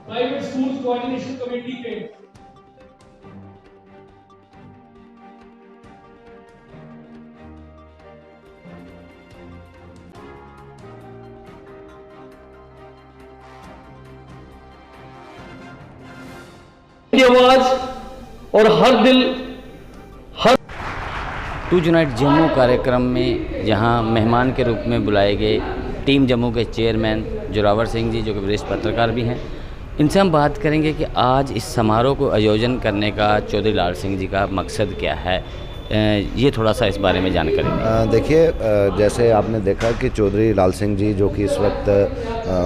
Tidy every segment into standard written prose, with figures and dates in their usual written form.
Private schools coordination committee के आवाज और हर दिल टू यूनाइट जम्मू कार्यक्रम में जहां मेहमान के रूप में बुलाए गए टीम जम्मू के चेयरमैन जोरावर सिंह जी, जो कि वरिष्ठ पत्रकार भी हैं, इनसे हम बात करेंगे कि आज इस समारोह को आयोजन करने का चौधरी लाल सिंह जी का मकसद क्या है। ये थोड़ा सा इस बारे में जानकारी दें। देखिए, जैसे आपने देखा कि चौधरी लाल सिंह जी जो कि इस वक्त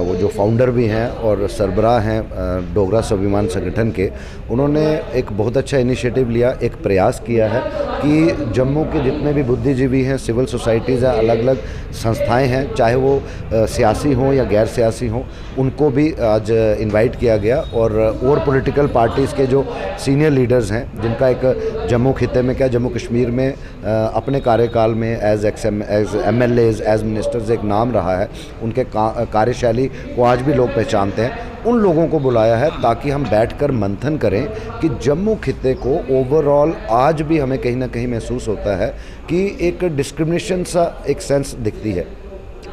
वो जो फाउंडर भी हैं और सरबराह हैं डोगरा स्वाभिमान संगठन के, उन्होंने एक बहुत अच्छा इनिशिएटिव लिया, एक प्रयास किया है कि जम्मू के जितने भी बुद्धिजीवी हैं, सिविल सोसाइटीज़ हैं, अलग अलग संस्थाएं हैं, चाहे वो सियासी हों या गैर सियासी हों, उनको भी आज इनवाइट किया गया। और पॉलिटिकल पार्टीज़ के जो सीनियर लीडर्स हैं, जिनका एक जम्मू खित्ते में क्या जम्मू कश्मीर में अपने कार्यकाल में एज MLAs, एज मिनिस्टर्स एक नाम रहा है, उनके कार्यशैली को आज भी लोग पहचानते हैं, उन लोगों को बुलाया है ताकि हम बैठकर मंथन करें कि जम्मू खित्ते को ओवरऑल आज भी हमें कहीं ना कहीं महसूस होता है कि एक डिस्क्रिमिनेशन सा एक सेंस दिखती है।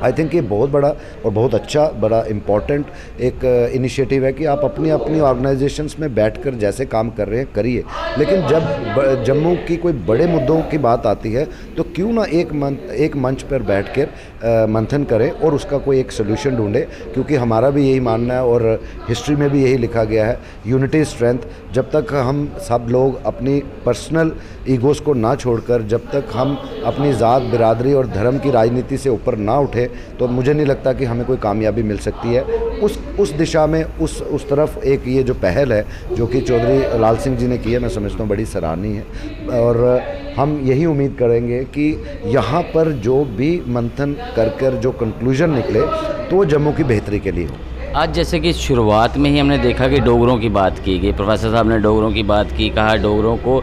आई थिंक ये बहुत बड़ा और बहुत अच्छा बड़ा इम्पॉर्टेंट एक इनिशिएटिव है कि आप अपनी अपनी ऑर्गेनाइजेशंस में बैठकर जैसे काम कर रहे हैं करिए, लेकिन जब जम्मू की कोई बड़े मुद्दों की बात आती है तो क्यों ना एक मंच पर बैठकर मंथन करें और उसका कोई एक सोल्यूशन ढूंढे, क्योंकि हमारा भी यही मानना है और हिस्ट्री में भी यही लिखा गया है, यूनिटी स्ट्रेंथ। जब तक हम सब लोग अपनी पर्सनल ईगोज़ को ना छोड़कर, जब तक हम अपनी ज़ात, बिरादरी और धर्म की राजनीति से ऊपर ना उठे, तो मुझे नहीं लगता कि हमें कोई कामयाबी मिल सकती है। उस दिशा में उस तरफ एक ये जो पहल है जो कि चौधरी लाल सिंह जी ने की है, मैं समझता हूँ बड़ी सराहनीय है। और हम यही उम्मीद करेंगे कि यहाँ पर जो भी मंथन कर जो कंक्लूजन निकले तो वो जम्मू की बेहतरी के लिए हो। आज जैसे कि शुरुआत में ही हमने देखा कि डोगरों की बात की गई, प्रोफेसर साहब ने डोगरों की बात की, कहा डोगरों को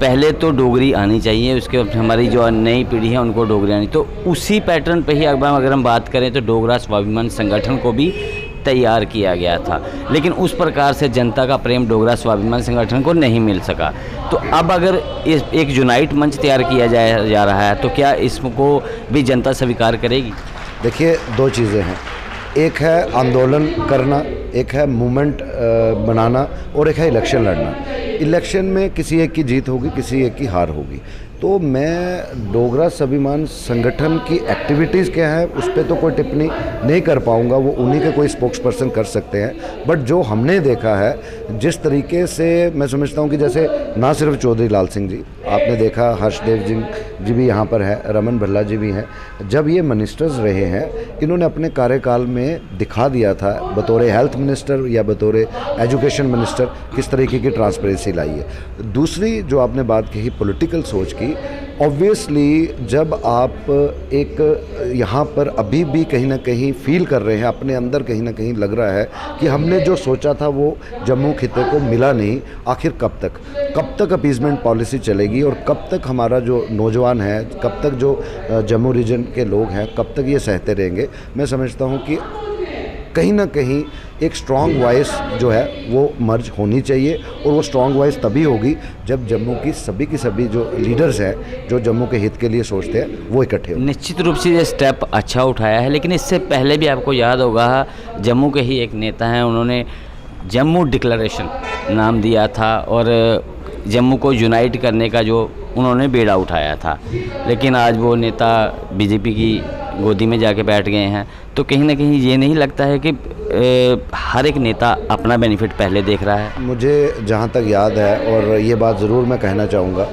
पहले तो डोगरी आनी चाहिए, उसके हमारी जो नई पीढ़ी है उनको डोगरी आनी। तो उसी पैटर्न पे ही अगर हम बात करें तो डोगरा स्वाभिमान संगठन को भी तैयार किया गया था, लेकिन उस प्रकार से जनता का प्रेम डोगरा स्वाभिमान संगठन को नहीं मिल सका। तो अब अगर एक यूनाइट मंच तैयार किया जा रहा है तो क्या इसको भी जनता स्वीकार करेगी? देखिए, दो चीज़ें हैं, एक है आंदोलन करना, एक है मूवमेंट बनाना और एक है इलेक्शन लड़ना। इलेक्शन में किसी एक की जीत होगी, किसी एक की हार होगी। तो मैं डोगरा स्वाभिमान संगठन की एक्टिविटीज़ क्या है उस पर तो कोई टिप्पणी नहीं कर पाऊंगा, वो उन्हीं के कोई स्पोक्स पर्सन कर सकते हैं। बट जो हमने देखा है, जिस तरीके से मैं समझता हूँ कि जैसे ना सिर्फ चौधरी लाल सिंह जी, आपने देखा हर्षदेव जी भी यहाँ पर है, रमन भल्ला जी भी हैं, जब ये मिनिस्टर्स रहे हैं इन्होंने अपने कार्यकाल में दिखा दिया था बतौर हेल्थ मिनिस्टर या बतौर एजुकेशन मिनिस्टर किस तरीके की ट्रांसपेरेंसी लाई है। दूसरी जो आपने बात कही पॉलिटिकल सोच की, ऑब्वियसली जब आप एक यहाँ पर अभी भी कहीं ना कहीं फील कर रहे हैं, अपने अंदर कहीं ना कहीं लग रहा है कि हमने जो सोचा था वो जम्मू खित्ते को मिला नहीं, आखिर कब तक अपीजमेंट पॉलिसी चलेगी और कब तक हमारा जो नौजवान है, कब तक जो जम्मू रीजन के लोग हैं, कब तक ये सहते रहेंगे। मैं समझता हूँ कि कहीं ना कहीं एक स्ट्रॉन्ग वॉइस जो है वो मर्ज होनी चाहिए, और वो स्ट्रॉन्ग वॉइस तभी होगी जब जम्मू की सभी जो लीडर्स हैं जो जम्मू के हित के लिए सोचते हैं वो इकट्ठे हो। निश्चित रूप से ये स्टेप अच्छा उठाया है, लेकिन इससे पहले भी आपको याद होगा जम्मू के ही एक नेता हैं, उन्होंने जम्मू डिक्लेरेशन नाम दिया था और जम्मू को यूनाइट करने का जो उन्होंने बेड़ा उठाया था, लेकिन आज वो नेता बीजेपी की गोदी में जाके बैठ गए हैं। तो कहीं ना कहीं ये नहीं लगता है कि हर एक नेता अपना बेनिफिट पहले देख रहा है? मुझे जहाँ तक याद है, और ये बात ज़रूर मैं कहना चाहूँगा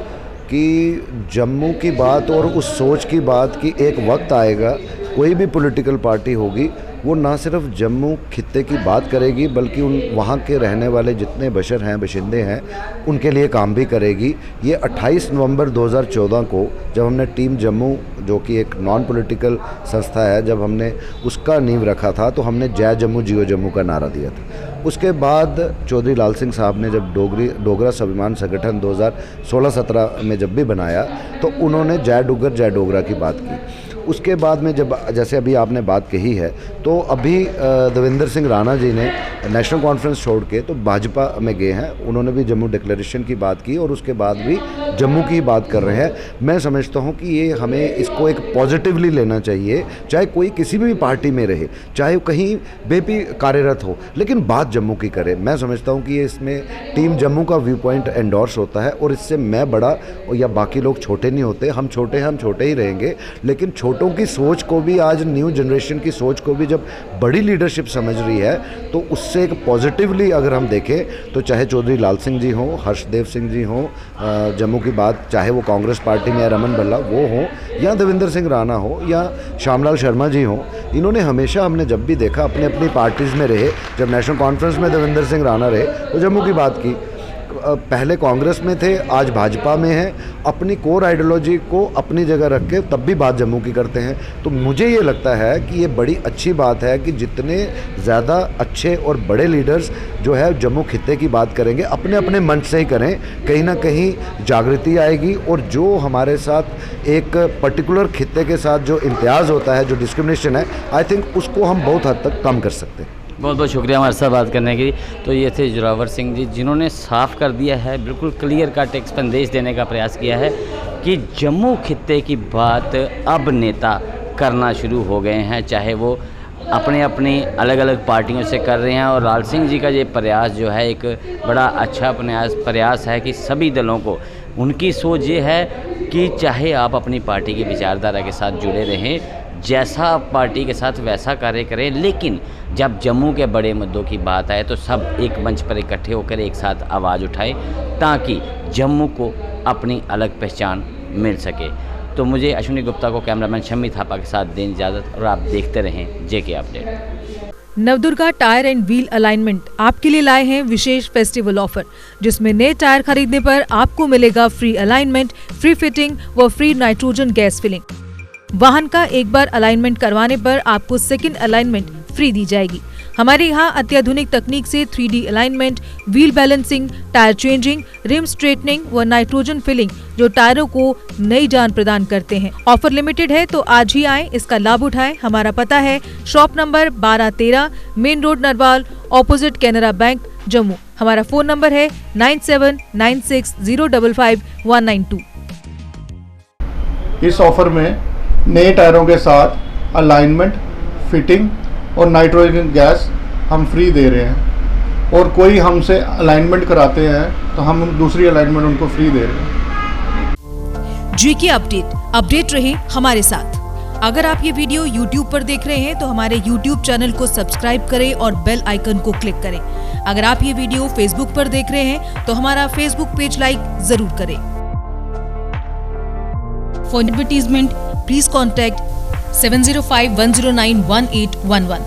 कि जम्मू की बात और उस सोच की बात कि एक वक्त आएगा कोई भी पॉलिटिकल पार्टी होगी वो ना सिर्फ जम्मू खित्ते की बात करेगी बल्कि उन वहाँ के रहने वाले जितने बशर हैं, बशिंदे हैं, उनके लिए काम भी करेगी। ये 28 नवंबर 2014 को जब हमने टीम जम्मू, जो कि एक नॉन पॉलिटिकल संस्था है, जब हमने उसका नींव रखा था तो हमने जय जम्मू जियो जम्मू का नारा दिया था। उसके बाद चौधरी लाल सिंह साहब ने जब डोगरा स्वाभिमान संगठन 2016-17 में जब भी बनाया तो उन्होंने जय डुग्गर जय डोगरा की बात की। उसके बाद में जब जैसे अभी आपने बात कही है, तो अभी देवेंद्र सिंह राणा जी ने नेशनल कॉन्फ्रेंस छोड़ के तो भाजपा में गए हैं। उन्होंने भी जम्मू डिक्लेरेशन की बात की और उसके बाद भी जम्मू की बात कर रहे हैं। मैं समझता हूं कि ये हमें इसको एक पॉजिटिवली लेना चाहिए, चाहे कोई किसी भी पार्टी में रहे, चाहे कहीं भी कार्यरत हो, लेकिन बात जम्मू की करे। मैं समझता हूं कि ये इसमें टीम जम्मू का व्यू पॉइंट एंडोर्स होता है और इससे मैं बड़ा या बाकी लोग छोटे नहीं होते। हम छोटे हैं, हम छोटे ही रहेंगे, लेकिन छोटों की सोच को भी, आज न्यू जनरेशन की सोच को भी जब बड़ी लीडरशिप समझ रही है, तो उससे एक पॉजिटिवली अगर हम देखें तो चाहे चौधरी लाल सिंह जी हों, हर्षदेव सिंह जी हों, जम्मू की बात चाहे वो कांग्रेस पार्टी में या रमन भल्ला वो हो, या देवेंद्र सिंह राणा हो, या श्यामलाल शर्मा जी हों, इन्होंने हमेशा, हमने जब भी देखा, अपनी अपनी पार्टीज़ में रहे। जब नेशनल कॉन्फ्रेंस में देवेंद्र सिंह राणा रहे तो जम्मू की बात की, पहले कांग्रेस में थे, आज भाजपा में हैं, अपनी कोर आइडियोलॉजी को अपनी जगह रख के तब भी बात जम्मू की करते हैं। तो मुझे ये लगता है कि ये बड़ी अच्छी बात है कि जितने ज़्यादा अच्छे और बड़े लीडर्स जो है जम्मू खित्ते की बात करेंगे, अपने अपने मंच से ही करें, कहीं ना कहीं जागृति आएगी और जो हमारे साथ एक पर्टिकुलर खित्ते के साथ जो इम्तियाज़ होता है, जो डिस्क्रिमिनेशन है, आई थिंक उसको हम बहुत हद तक कम कर सकते हैं। बहुत बहुत शुक्रिया हमारे साथ बात करने के लिए। तो ये थे जोरावर सिंह जी, जिन्होंने साफ कर दिया है, बिल्कुल क्लियर कट एक संदेश देने का प्रयास किया है कि जम्मू खित्ते की बात अब नेता करना शुरू हो गए हैं, चाहे वो अपने अपनी अलग अलग पार्टियों से कर रहे हैं। और लाल सिंह जी का ये प्रयास जो है एक बड़ा अच्छा प्रयास है कि सभी दलों को, उनकी सोच ये है कि चाहे आप अपनी पार्टी की विचारधारा के साथ जुड़े रहें, जैसा आप पार्टी के साथ वैसा कार्य करें, लेकिन जब जम्मू के बड़े मुद्दों की बात आए तो सब एक मंच पर इकट्ठे होकर एक साथ आवाज़ उठाएं ताकि जम्मू को अपनी अलग पहचान मिल सके। तो मुझे अश्विनी गुप्ता को कैमरामैन शम्मी थापा के साथ दें इजाज़त और आप देखते रहें JK update. Navdurga tyre and wheel alignment आपके लिए लाए हैं विशेष फेस्टिवल ऑफर, जिसमें नए टायर खरीदने पर आपको मिलेगा फ्री अलाइनमेंट, फ्री फिटिंग व फ्री नाइट्रोजन गैस फिलिंग। वाहन का एक बार अलाइनमेंट करवाने पर आपको सेकंड अलाइनमेंट फ्री दी जाएगी। हमारे यहाँ अत्याधुनिक तकनीक से 3D alignment, wheel balancing, tyre changing, rim straightening व नाइट्रोजन फिलिंग जो टायरों को नई जान प्रदान करते हैं। ऑफर लिमिटेड है तो आज ही आएं, इसका लाभ उठाएं। हमारा पता है shop number 1213 main road Narwal, opposite Canara bank, Jammu. हमारा फोन नंबर है 9796055192। इस ऑफर में नए टायरों के साथ अलाइनमेंट, फिटिंग और नाइट्रोजन गैस हम फ्री दे रहे हैं, और कोई हमसे अलाइनमेंट कराते हैं तो हम दूसरी अलाइनमेंट उनको फ्री दे रहे हैं। जीके अपडेट रहे हमारे साथ। अगर आप ये वीडियो YouTube पर देख रहे हैं तो हमारे YouTube चैनल को सब्सक्राइब करें और बेल आइकन को क्लिक करें। अगर आप ये वीडियो Facebook पर देख रहे हैं तो हमारा Facebook पेज लाइक जरूर करें। For advertisement, please contact 705-109-1811.